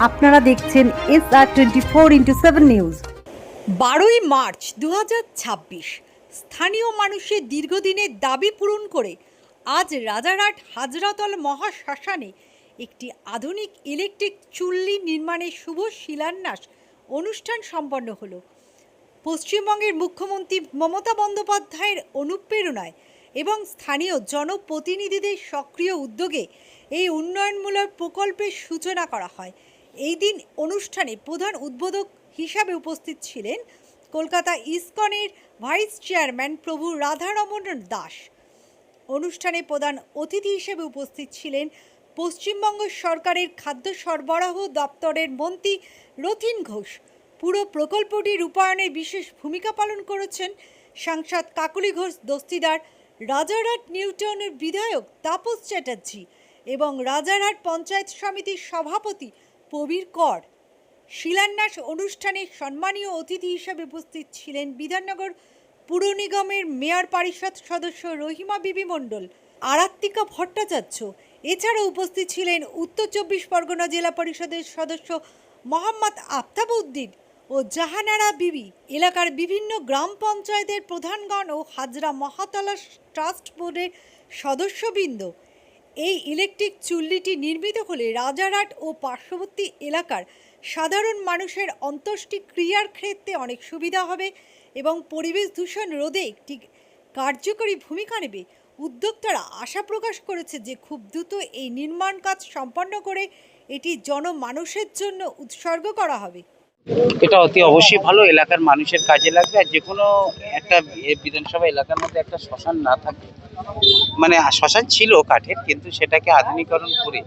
আপনারা দেখছেন SR24x7 news. 12ই March 2026 স্থানীয় মানুষের দীর্ঘদিনের দাবি পূরণ করে আজ রাজারহাট হাজরাতল মহাশ্মশানে একটি আধুনিক ইলেকট্রিক চুল্লি নির্মাণের শুভ শিলান্যাস অনুষ্ঠান সম্পন্ন হলো। পশ্চিমবঙ্গের মুখ্যমন্ত্রী মমতা বন্দ্যোপাধ্যায়ের অনুপ্রেরণায় এবং স্থানীয় জনপ্রতিনিধিদের সক্রিয় উদ্যোগে এই উন্নয়নমূলক প্রকল্পের সূচনা করা হয়। এই দিন অনুষ্ঠানে প্রধান উদ্বোধক হিসাবে উপস্থিত ছিলেন কলকাতা ইসকনের ভাইস চেয়ারম্যান প্রভু রাধারমণ দাস। অনুষ্ঠানে প্রধান অতিথি হিসেবে উপস্থিত ছিলেন পশ্চিমবঙ্গ সরকারের খাদ্য সরবরাহ দপ্তরের মন্ত্রী রথীন ঘোষ। পুরো প্রকল্পটি রূপায়ণে বিশেষ ভূমিকা পালন করেছেন সাংসদ কাকলি ঘোষ দস্তিদার, রাজারহাট নিউটাউনের বিধায়ক তাপস চ্যাটার্জি এবং রাজারহাট পঞ্চায়েত সমিতির সভাপতি প্রবীর কর। শিলান্যাস অনুষ্ঠানে সম্মানীয় অতিথি হিসেবে উপস্থিত ছিলেন বিধাননগর পুর নিগমের মেয়র পরিষদ সদস্য রহিমা বিবি মণ্ডল, আরাত্তিকা ভট্টাচার্য। এছাড়াও উপস্থিত ছিলেন উত্তর 24 পরগনা জেলা পরিষদের সদস্য মোহাম্মদ আফতাবউদ্দিন ও জাহানারা বিবি, এলাকার বিভিন্ন গ্রাম পঞ্চায়েতের প্রধানগণ ও হাজরা মহাতলা ট্রাস্ট বোর্ডের সদস্যবৃন্দ। এই ইলেকট্রিক চুল্লিটি নির্মিত হলে রাজারহাট ও পার্শ্ববর্তী এলাকার সাধারণ মানুষের অন্ত্যেষ্টিক্রিয়ার ক্ষেত্রে অনেক সুবিধা হবে এবং পরিবেশ দূষণ রোধে একটি কার্যকরী ভূমিকা নেবে। উদ্যোক্তারা আশা প্রকাশ করেছে যে খুব দ্রুত এই নির্মাণ কাজ সম্পন্ন করে এটি জনমানুষের জন্য উৎসর্গ করা হবে। এটা অতি অবশ্যই ভালো, এলাকার মানুষের কাজে লাগবে। আর যে কোনো একটা বিধানসভা এলাকার মধ্যে একটা শ্মশান না থাকে, মানে শ্মশান ছিল কাঠের, কিন্তু সেটাকে আধুনিকরণ করে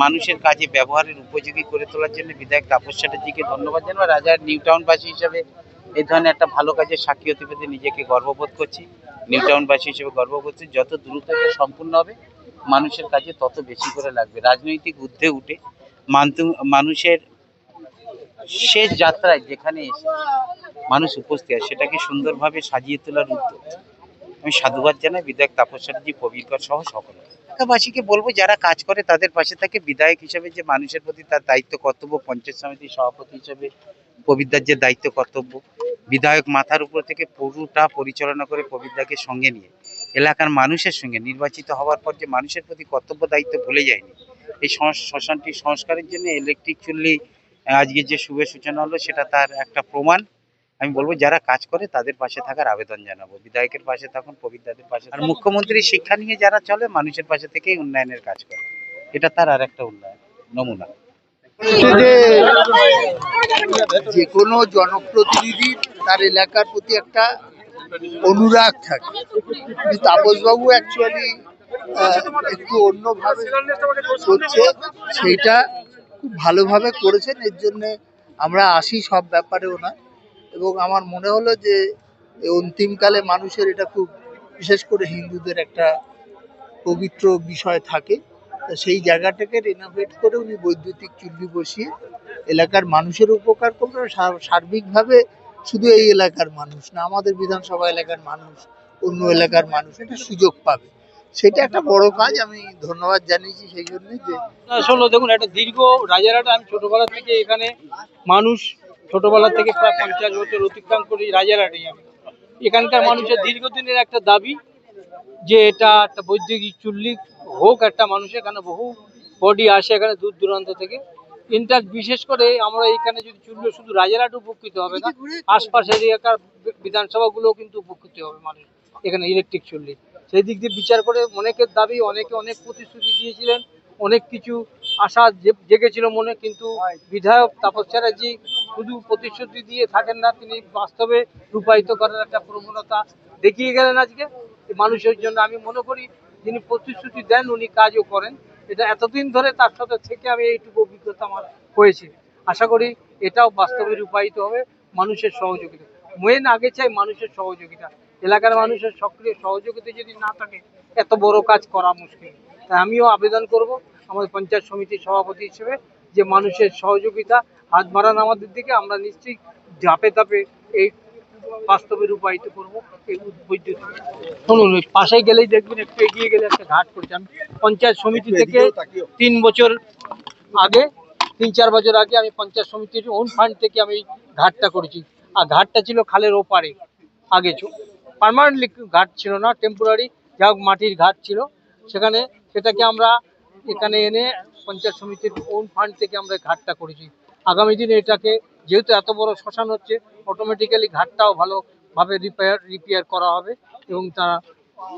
মানুষের কাজে ব্যবহারের উপযোগী করে তোলার জন্য বিধায়ক তাপস চ্যাটার্জিকে ধন্যবাদ জানাবো। রাজার নিউ টাউনবাসী হিসেবে এই ধরনের একটা ভালো কাজের সাক্ষী হতে পেরে নিজেকে গর্ববোধ করছি, নিউ টাউনবাসী হিসেবে গর্ব করছি। যত দ্রুত এটা সম্পূর্ণ হবে মানুষের কাজে তত বেশি করে লাগবে। রাজনৈতিক ঊর্ধ্বে উঠে মানুষের শেষ যাত্রায় যেখানে এসে মানুষ উপস্থিত হয় সেটাকে সুন্দরভাবে সাজিয়ে তোলার উদ্যোগ আমি সাধুবাদ জানাই বিধায়ক তাপস চ্যাটার্জি, প্রবীরকর সহ সকলে। এলাকাবাসীকে বলবো যারা কাজ করে তাদের পাশে থাকে। বিধায়ক হিসেবে যে মানুষের প্রতি তার দায়িত্ব কর্তব্য, পঞ্চায়েত সমিতির সভাপতি হিসেবে প্রবীরদার যে দায়িত্ব কর্তব্য, বিধায়ক মাথার উপর থেকে পুরোটা পরিচালনা করে প্রবীরদাকে সঙ্গে নিয়ে এলাকার মানুষের সঙ্গে নির্বাচিত হওয়ার পর যে মানুষের প্রতি কর্তব্য দায়িত্ব ভুলে যায়নি। এই শ্মশানটি সংস্কারের জন্য ইলেকট্রিক চুল্লি আজকে যে শুভ সূচনা হলো সেটা তার একটা প্রমাণ। আমি বলবো যারা কাজ করে তাদের পাশে থাকার আবেদন জানাবো। বিধায়কের পাশে থাকুন, প্রবীরদাদের পাশে। আর মুখ্যমন্ত্রীর শিক্ষা নিয়ে যারা চলে মানুষের পাশে থেকেই উন্নয়নের কাজ করে, এটা তার আর একটা উন্নয়ন নমুনা। যে কোনো জনপ্রতিনিধি তার এলাকার প্রতি একটা অনুরাগ থাকে, কিন্তু তাপসবাবু অ্যাকচুয়ালি একটু অন্যভাবে করছে, সেইটা খুব ভালোভাবে করেছেন। এর জন্যে আমরা আসি সব ব্যাপারেও না, এবং আমার মনে হলো যে অন্তিমকালে মানুষের এটা খুব, বিশেষ করে হিন্দুদের একটা পবিত্র বিষয় থাকে, সেই জায়গাটাকে রেনোভেট করে উনি বৈদ্যুতিক চুল্লি বসিয়ে এলাকার মানুষের উপকার করবে। সার্বিকভাবে শুধু এই এলাকার মানুষ না, আমাদের বিধানসভা এলাকার মানুষ, অন্য এলাকার মানুষ এটা সুযোগ পাবে। সেটা একটা বড় কাজ, আমি ধন্যবাদ জানিয়েছি সেই জন্য। যে আসলে দেখুন, একটা দীর্ঘ রাজারহাট, আমি ছোটবেলা থেকে এখানে মানুষ, ছোটবেলা থেকে প্রায় 50 বছর অতিক্রম করি রাজারহাটে। আমি এখানকার মানুষের দীর্ঘদিনের একটা দাবি যে এটা একটা বৈদ্যুতিক চুল্লি হোক একটা মানুষের, এখানে বহু বডি আসে এখানে দূর দূরান্ত থেকে। বিশেষ করে আমরা এখানে যদি চুল্লি, শুধু রাজারহাট উপকৃত হবে না, আশপাশের এলাকার বিধানসভাগুলোও কিন্তু উপকৃত হবে মানুষ এখানে ইলেকট্রিক চুল্লি। সেই দিক দিয়ে বিচার করে অনেকের দাবি, অনেকে অনেক প্রতিশ্রুতি দিয়েছিলেন, অনেক কিছু আশা জেগেছিল মনে, কিন্তু বিধায়ক তাপস চ্যাটার্জি শুধু প্রতিশ্রুতি দিয়ে থাকেন না, তিনি বাস্তবে রূপায়িত করার একটা প্রবণতা দেখিয়ে গেলেন আজকে মানুষের জন্য। আমি মনে করি যিনি প্রতিশ্রুতি দেন উনি কাজও করেন। এটা এতদিন ধরে তার সাথে থেকে আমি এইটুকু অভিজ্ঞতা আমার হয়েছে। আশা করি এটাও বাস্তবে রূপায়িত হবে মানুষের সহযোগিতা। মেন আগে চাই মানুষের সহযোগিতা, এলাকার মানুষের সক্রিয় সহযোগিতা যদি না থাকে এত বড় কাজ করা মুশকিল। তাই আমিও আবেদন করব আমাদের পঞ্চায়েত সমিতির সভাপতি হিসেবে যে মানুষের সহযোগিতা হাত বাড়ান আমাদের দিকে, আমরা নিশ্চয়ই ধাপে ধাপে এই বাস্তবে রূপায়িত করবো এই বৈদ্যুতিক। শুনুন, ওই পাশে গেলেই দেখবেন, একটু এগিয়ে গেলে একটা ঘাট করছে। আমি পঞ্চায়েত সমিতি থেকে 3 বছর আগে 3-4 বছর আগে আমি পঞ্চায়েত সমিতির ওন ফান্ড থেকে আমি ঘাটটা করেছি। আর ঘাটটা ছিল খালের ওপারে, আগে পার্মানেন্টলি ঘাট ছিল না, টেম্পোরারি যা হোক মাটির ঘাট ছিল সেখানে। সেটাকে আমরা এখানে এনে পঞ্চায়েত সমিতির ওন ফান্ড থেকে আমরা ঘাটটা করেছি। আগামী দিনে এটাকে যেহেতু এত বড় শ্মশান হচ্ছে, অটোমেটিক্যালি ঘাটটাও ভালোভাবে রিপেয়ার করা হবে এবং তারা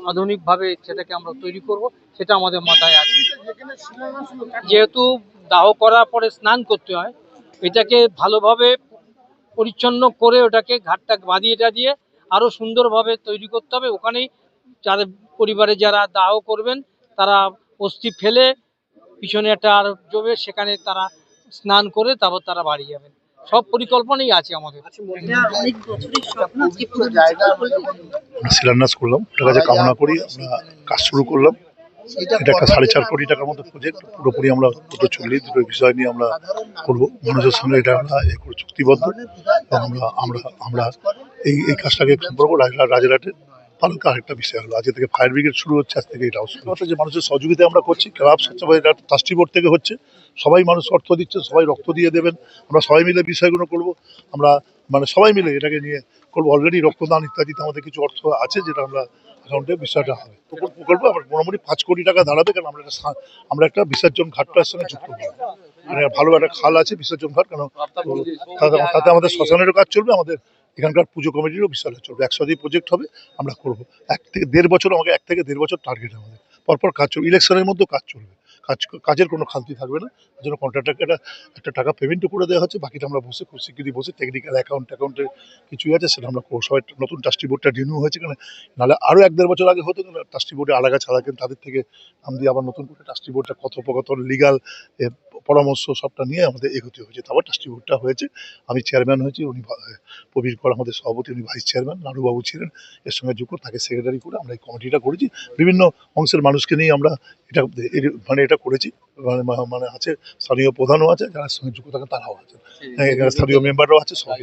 আধুনিকভাবে সেটাকে আমরা তৈরি করব, সেটা আমাদের মাথায় আছে। যেহেতু দাহ করার পরে স্নান করতে হয়, এটাকে ভালোভাবে পরিচ্ছন্ন করে ওটাকে ঘাটটা বাঁধিয়ে দিয়ে আরো সুন্দরভাবে তৈরি করতে হবে। ওখানেই যারা পরিবারে যারা দাহ করবেন তারা অস্থি ফেলে পিছনে একটা আর জমে, সেখানে তারা স্নান করে তারপর তারা বাড়ি যাবেন। সব পরিকল্পনাই আছে আমাদের। জায়গা আমরা শিলান্যাস করলাম, ওটার কাছে কামনা করি, আমরা কাজ শুরু করলাম। এটা একটা 4.5 কোটি টাকার মতো প্রজেক্ট, পুরোপুরি আমরা দুটো বিষয় নিয়ে আমরা করবো। মানুষের সঙ্গে এটা আমরা চুক্তিবদ্ধ এবং আমরা এই কাজটাকে সম্পর্ক রাজারহাটে ভালো। আরেকটা বিষয় হলো, আজকে থেকে ফায়ার ব্রিগেড শুরু হচ্ছে, আজ থেকে এটাও শুরু হচ্ছে। যে মানুষের সহযোগিতা আমরা করছি, ক্লাব স্বচ্ছভাবে ট্রাস্টি বোর্ড থেকে হচ্ছে, সবাই মানুষ অর্থ দিচ্ছে, সবাই রক্ত দিয়ে দেবেন। আমরা সবাই মিলে বিষয়গুলো করবো, আমরা সবাই মিলে এটাকে নিয়ে করবো। অলরেডি রক্তদান ইত্যাদিতে আমাদের কিছু অর্থ আছে, যেটা আমরা অ্যাকাউন্টে বিষয়টা হবে। প্রকল্প আমার মোটামুটি 5 কোটি টাকা দাঁড়াবে, কারণ আমরা একটা বিসর্জন ঘাটটার সঙ্গে যুক্ত করবো। মানে ভালো একটা খাল আছে বিসর্জন ঘাট, কারণ তাতে আমাদের শ্মশানেরও কাজ চলবে, আমাদের এখানকার পুজো কমিটিরও বিষয়টা চলবে। 100 প্রজেক্ট হবে, আমরা করবো। 1 থেকে 1.5 বছর, আমাকে 1 থেকে 1.5 বছর টার্গেট আমাদের। পরপর কাজ চলবে, ইলেকশনের মধ্যেও কাজ চলবে, কাজের কোনো খামতি থাকবে না। তার জন্য কন্ট্রাক্টরকে একটা টাকা পেমেন্টও করে দেওয়া হচ্ছে, বাকিটা আমরা বসে খুব শিগগিরই বসে টেকনিক্যাল অ্যাকাউন্টের কিছুই আছে সেটা আমরা সবাই। নতুন ট্রাস্টি বোর্ডটা রিনিউ হয়েছে, কারণ নাহলে আরও 1-1.5 বছর আগে হতো, কিন্তু ট্রাস্টি বোর্ডে আলাদা ছাড়া, কিন্তু তাদের থেকে নাম দিয়ে আবার নতুন করে ট্রাস্টি বোর্ডটা কথোপকথন, লিগাল পরামর্শ সবটা নিয়ে আমাদের এগোতে হয়েছে। তারপর ট্রাস্টি বোর্ডটা হয়েছে, আমি চেয়ারম্যান হয়েছি, উনি প্রবীর কর আমাদের সভাপতি, উনি ভাইস চেয়ারম্যান, নাড়ুবাবু ছিলেন এর সঙ্গে যুক্ত, তাকে সেক্রেটারি করে আমরা এই কমিটিটা করেছি। বিভিন্ন অংশের মানুষকে নিয়ে আমরা এটা করেছি। আছে স্থানীয় প্রধানও আছে, যারা সঙ্গে যুক্ত থাকেন তারাও আছেন, এখানে স্থানীয় মেম্বাররাও আছে, সবাই।